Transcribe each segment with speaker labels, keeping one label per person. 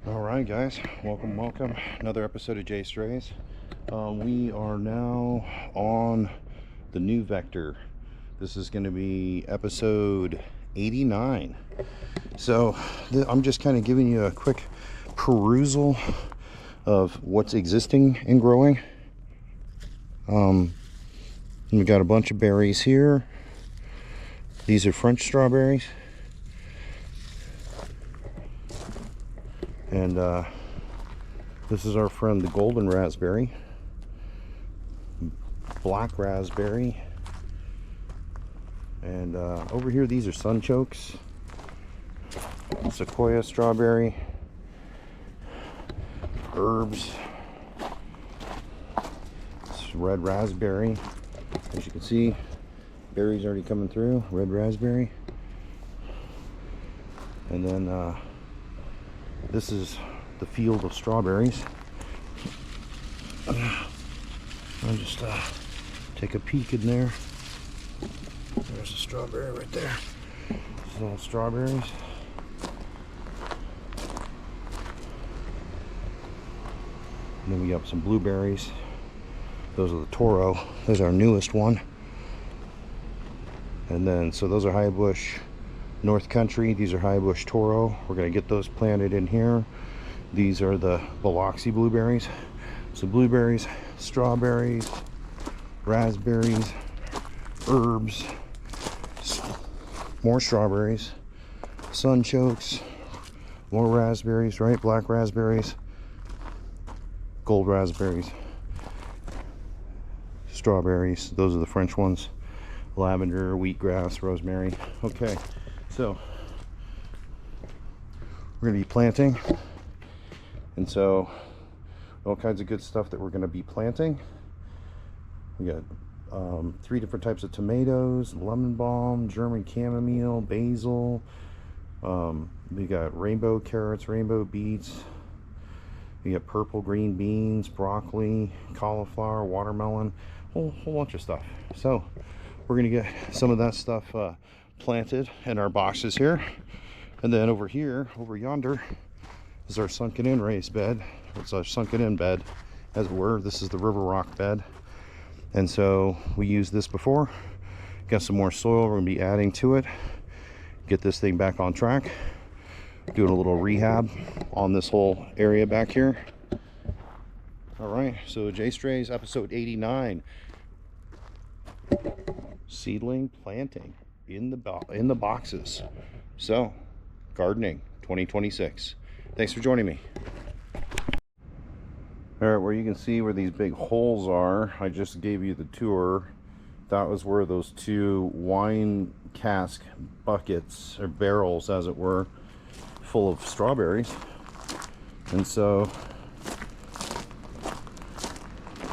Speaker 1: All right, guys, welcome. Another episode of JAYSTRAYS. We are now on the new vector. This is going to be episode 89. So I'm just kind of giving you a quick perusal of what's existing and growing. We got a bunch of berries here. These are French strawberries. And this is our friend the golden raspberry, black raspberry, and over here these are sunchokes, sequoia strawberry, herbs, it's red raspberry. As you can see, berries already coming through, red raspberry. And then this is the field of strawberries. I'll just take a peek in there. There's a strawberry right there. This is all strawberries. And then we got some blueberries. Those are the Toro. Those are our newest one. And then, so those are high bush North Country. These are high bush Toro. We're going to get those planted in here. These are the Biloxi blueberries. So blueberries, strawberries, raspberries, herbs, more strawberries, sunchokes, more raspberries, right? Black raspberries, gold raspberries, strawberries. Those are the French ones. Lavender, wheatgrass, rosemary. Okay. So we're going to be planting, and so all kinds of good stuff that we're going to be planting. We got 3 different types of tomatoes, lemon balm, German chamomile, basil. We got rainbow carrots, rainbow beets. We got purple green beans, broccoli, cauliflower, watermelon, whole bunch of stuff. So we're going to get some of that stuff planted in our boxes here. And then over here, over yonder, is our sunken in raised bed. It's our sunken in bed, as it were. This is the river rock bed. And so we used this before. Got some more soil we're going to be adding to it. Get this thing back on track. Doing a little rehab on this whole area back here. All right, so JAYSTRAYS episode 89. Seedling planting in the boxes. So gardening 2026. Thanks for joining me. All right, where you can see where these big holes are, I just gave you the tour. That was where those 2 wine cask buckets, or barrels as it were, full of strawberries. And so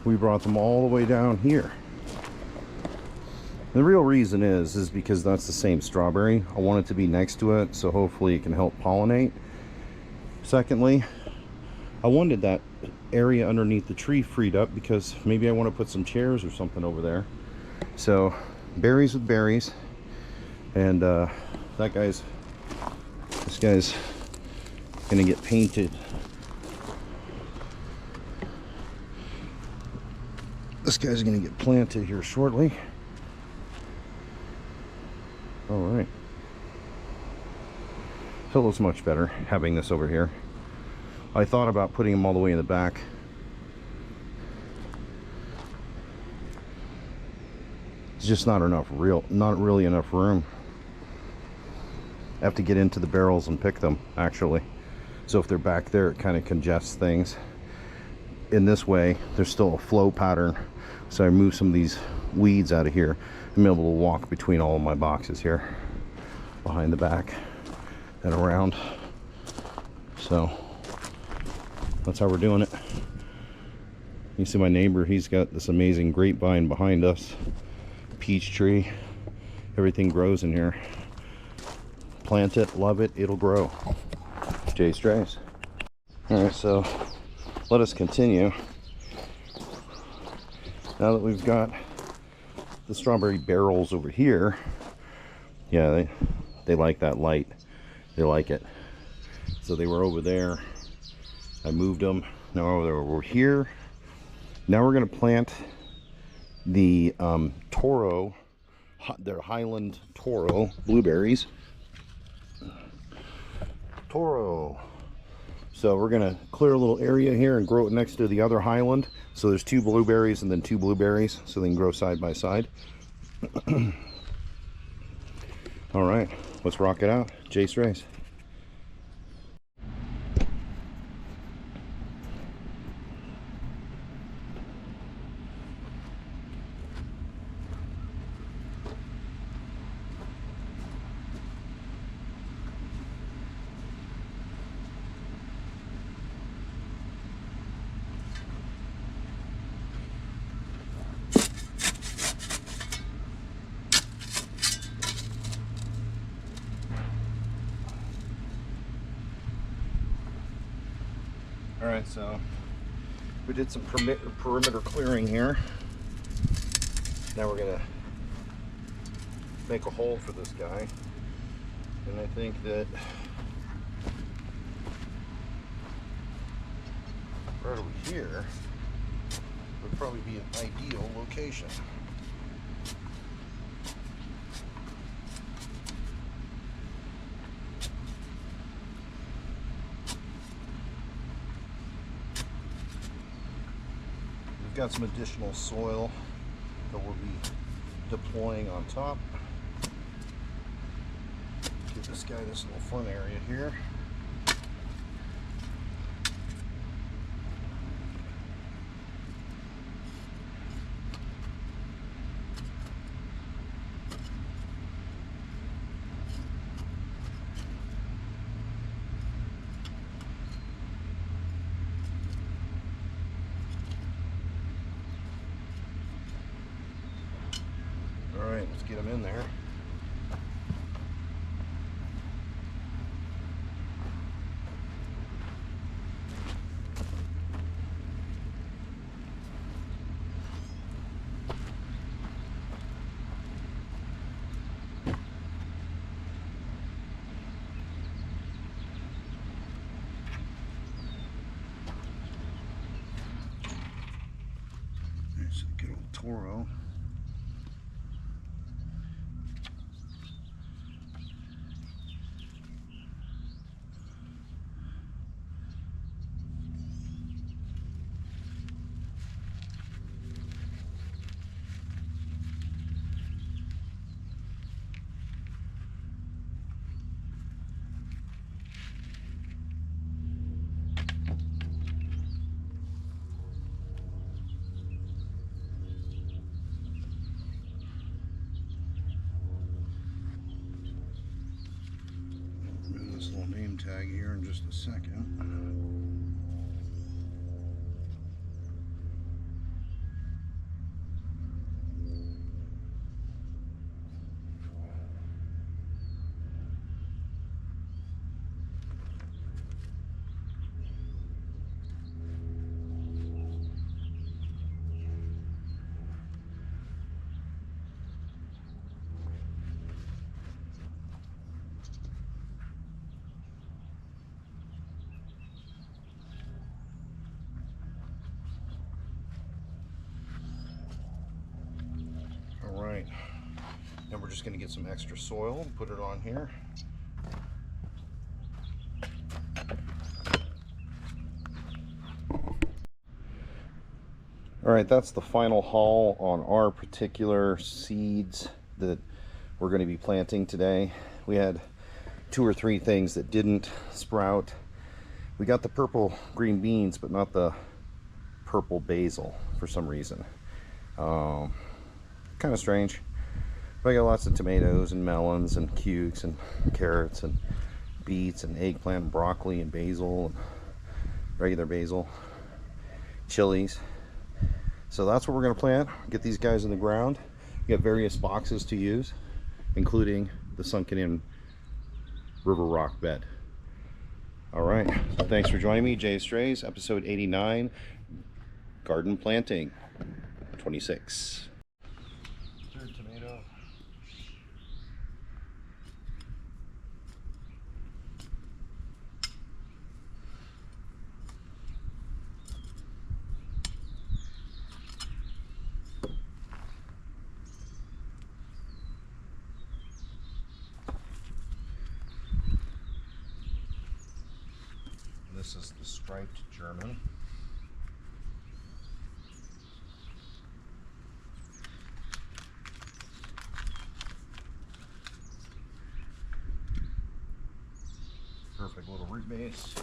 Speaker 1: we brought them all the way down here. The real reason is because that's the same strawberry. I want it to be next to it, so hopefully it can help pollinate. Secondly, I wanted that area underneath the tree freed up because maybe I want to put some chairs or something over there. So berries with berries. And this guy's gonna get painted. This guy's gonna get planted here shortly. All right, so it looks much better having this over here. I thought about putting them all the way in the back. It's just not really enough room. I have to get into the barrels and pick them, actually. So if they're back there, it kind of congests things. In this way, there's still a flow pattern. So I move some of these weeds out of here. I'm able to walk between all of my boxes here, behind the back and around. So that's how we're doing it. You see my neighbor, he's got this amazing grapevine behind us, peach tree. Everything grows in here. Plant it, love it, it'll grow. JAYSTRAYS. All right, so let us continue. Now that we've got the strawberry barrels over here, yeah, they like that light. They like it. So they were over there I moved them. Now we're here. Now we're going to plant the Toro, their Highland Toro blueberries. Toro. So we're going to clear a little area here and grow it next to the other Highland. So there's 2 blueberries and then 2 blueberries, so they can grow side by side. All right, let's rock it out. JAYSTRAYS. All right, so we did some perimeter clearing here. Now we're gonna make a hole for this guy, and I think that right over here would probably be an ideal location. We've got some additional soil that we'll be deploying on top. Give this guy this little front area here. All right, let's get them in there. There's a good old Toro. This little name tag here in just a second. All right, and we're just going to get some extra soil and put it on here. All right, that's the final haul on our particular seeds that we're going to be planting today. We had 2 or 3 things that didn't sprout. We got the purple green beans, but not the purple basil for some reason. Kind of strange. But I got lots of tomatoes and melons and cukes and carrots and beets and eggplant and broccoli and basil and regular basil, chilies. So that's what we're going to plant. Get these guys in the ground. We got various boxes to use, including the sunken in river rock bed. All right, so thanks for joining me. JAYSTRAYS, episode 89, garden planting 26. Third tomato. This is the striped German. Perfect little root base.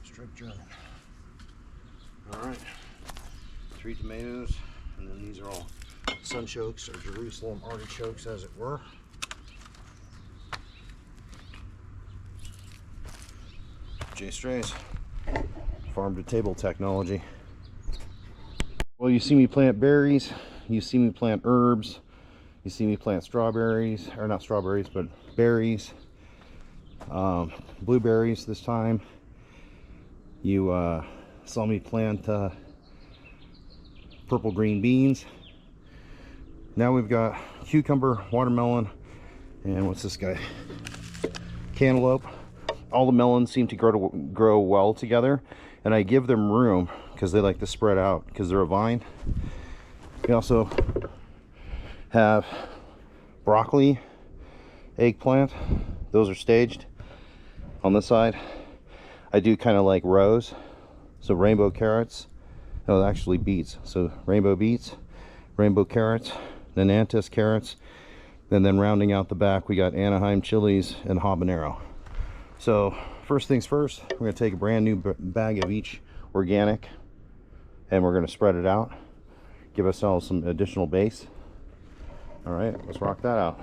Speaker 1: Striped German. Alright, 3 tomatoes, and then these are all sunchokes, or Jerusalem artichokes as it were. JAYSTRAYS, farm to table technology. Well, you see me plant berries, you see me plant herbs, you see me plant strawberries, or not strawberries, but berries, blueberries this time. You saw me plant purple green beans. Now we've got cucumber, watermelon, and what's this guy? Cantaloupe. All the melons seem to grow well together, and I give them room because they like to spread out because they're a vine. We also have broccoli, eggplant. Those are staged on this side. I do kind of like rows, so rainbow carrots, no, actually beets, so rainbow beets, rainbow carrots, then antis carrots, and then rounding out the back we got Anaheim chilies and habanero. So first things first, we're going to take a brand new bag of each organic and we're going to spread it out, give ourselves some additional base. All right, let's rock that out.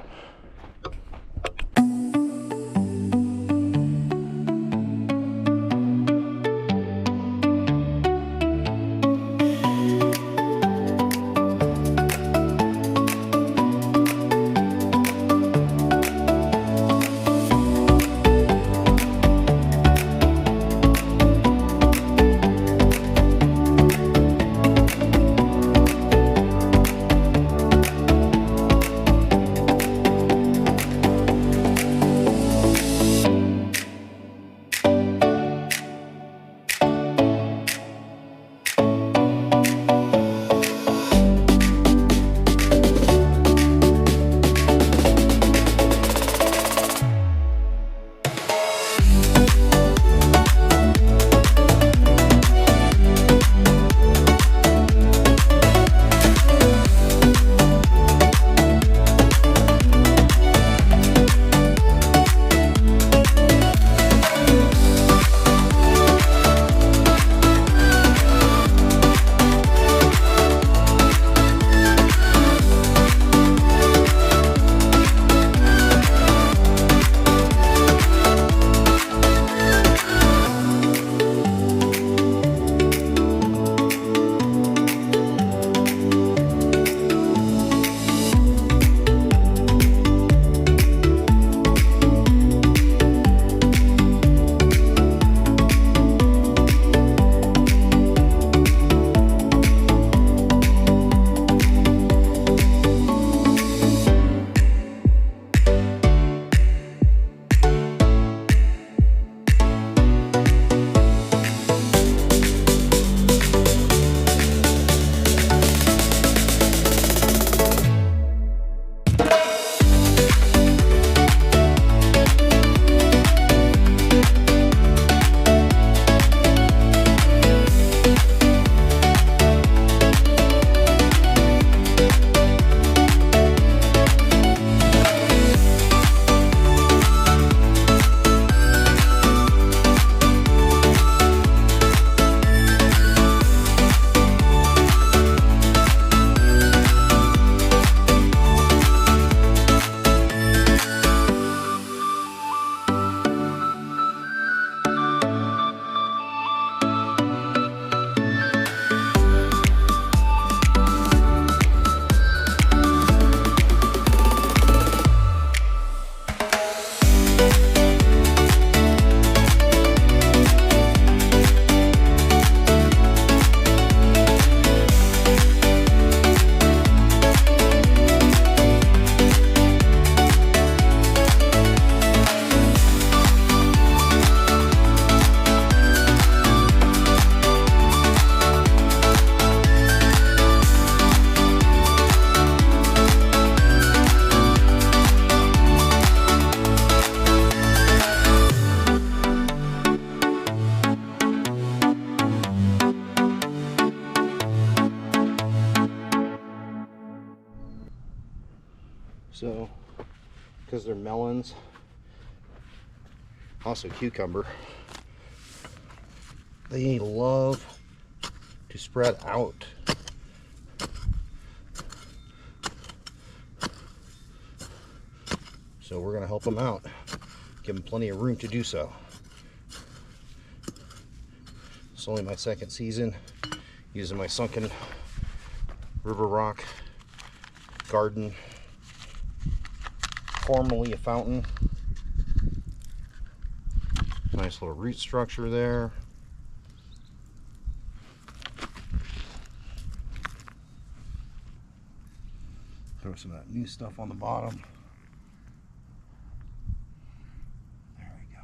Speaker 1: So, because they're melons, also cucumber, they love to spread out. So we're going to help them out, give them plenty of room to do so. It's only my second season using my sunken river rock garden, formerly a fountain. Nice little root structure there. Throw some of that new stuff on the bottom. There we go.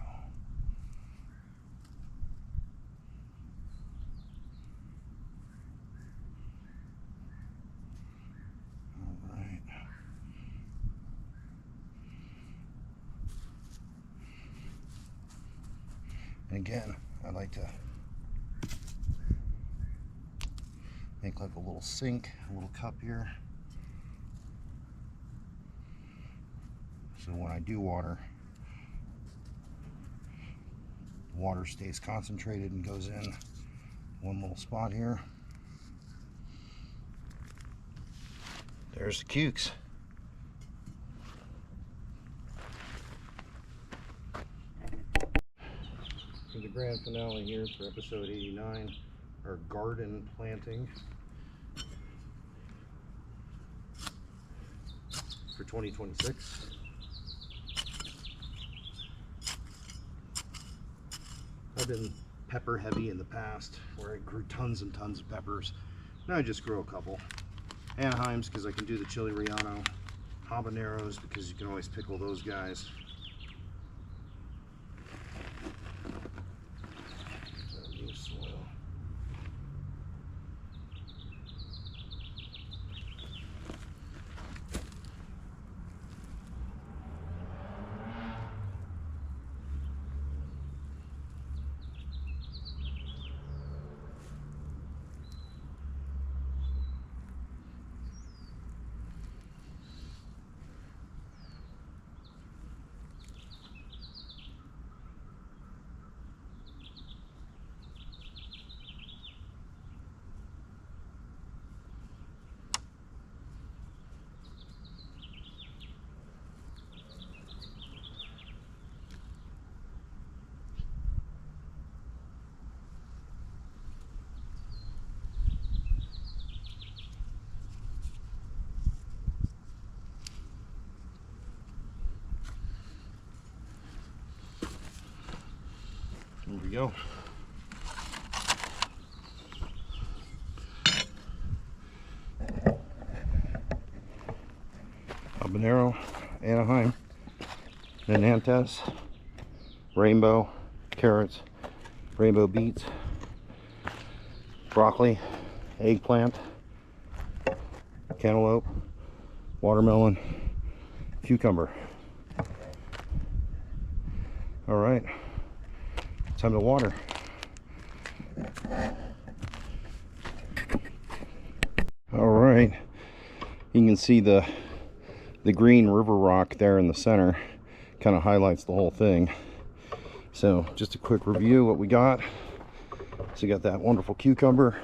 Speaker 1: All right. And again, I like to make like a little sink, a little cup here. So when I do water, the water stays concentrated and goes in one little spot here. There's the cukes. For the grand finale here for episode 89, our garden planting for 2026. I've been pepper heavy in the past, where I grew tons and tons of peppers. Now I just grow a couple. Anaheims because I can do the chili relleno. Habaneros because you can always pickle those guys. New soil. Here we go. Habanero, Anaheim, Nantes, rainbow, carrots, rainbow beets, broccoli, eggplant, cantaloupe, watermelon, cucumber. All right. Time to water. All right, you can see the green river rock there in the center. Kind of highlights the whole thing. So just a quick review what we got. So you got that wonderful cucumber,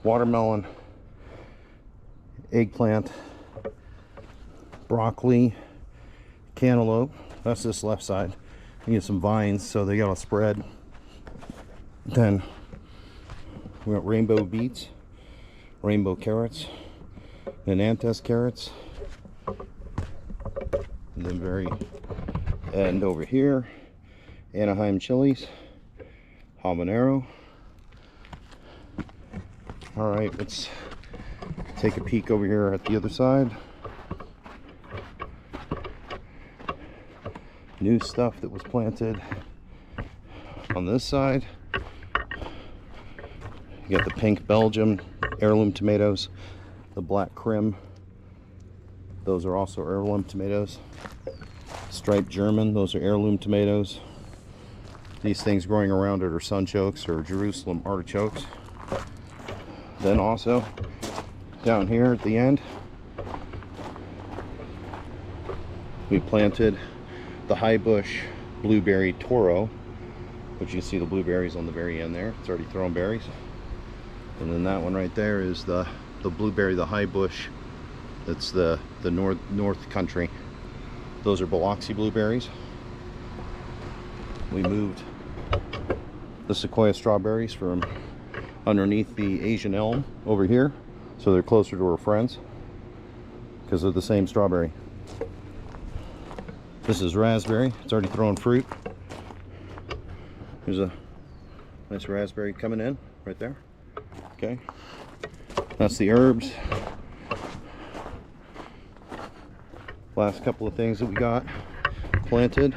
Speaker 1: watermelon, eggplant, broccoli, cantaloupe. That's this left side. You get some vines, so they got a spread. Then we got rainbow beets, rainbow carrots, Nantes carrots, and then very end over here, Anaheim chilies, habanero. All right, let's take a peek over here at the other side. New stuff that was planted on this side. You got the pink Belgium heirloom tomatoes, the black Krim, those are also heirloom tomatoes. Striped German, those are heirloom tomatoes. These things growing around it are sunchokes or Jerusalem artichokes. Then also down here at the end, We planted the high bush blueberry Toro, which you can see the blueberries on the very end there. It's already throwing berries. And then that one right there is the blueberry, the high bush. That's the north country. Those are Biloxi blueberries. We moved the sequoia strawberries from underneath the Asian elm over here, so they're closer to our friends because they're the same strawberry. This is raspberry. It's already throwing fruit. There's a nice raspberry coming in right there. Okay, that's the herbs. Last couple of things that we got planted.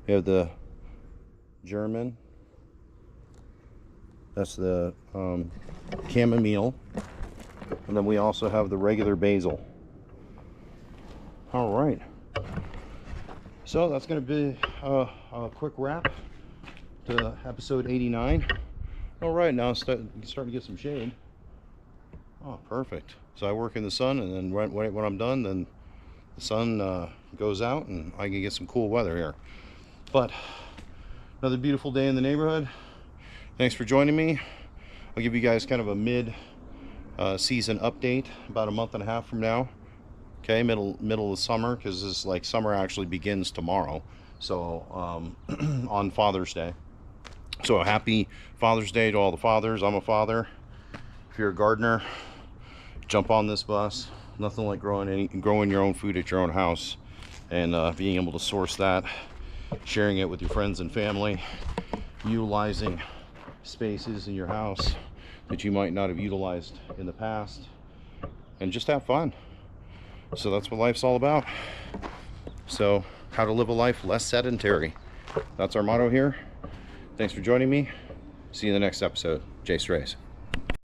Speaker 1: We have the German. That's the chamomile. And then we also have the regular basil. All right. So that's going to be a quick wrap to episode 89. All right, now it's starting to get some shade. Oh, perfect. So I work in the sun, and then when I'm done, then the sun goes out and I can get some cool weather here. But another beautiful day in the neighborhood. Thanks for joining me. I'll give you guys kind of a mid season update about a month and a half from now. Okay, middle of summer, because this like summer actually begins tomorrow. So on Father's Day. So happy Father's Day to all the fathers. I'm a father. If you're a gardener, jump on this bus. Nothing like growing your own food at your own house, and being able to source that, sharing it with your friends and family, utilizing spaces in your house that you might not have utilized in the past, and just have fun. So that's what life's all about. So how to live a life less sedentary. That's our motto here. Thanks for joining me. See you in the next episode. JAYSTRAYS.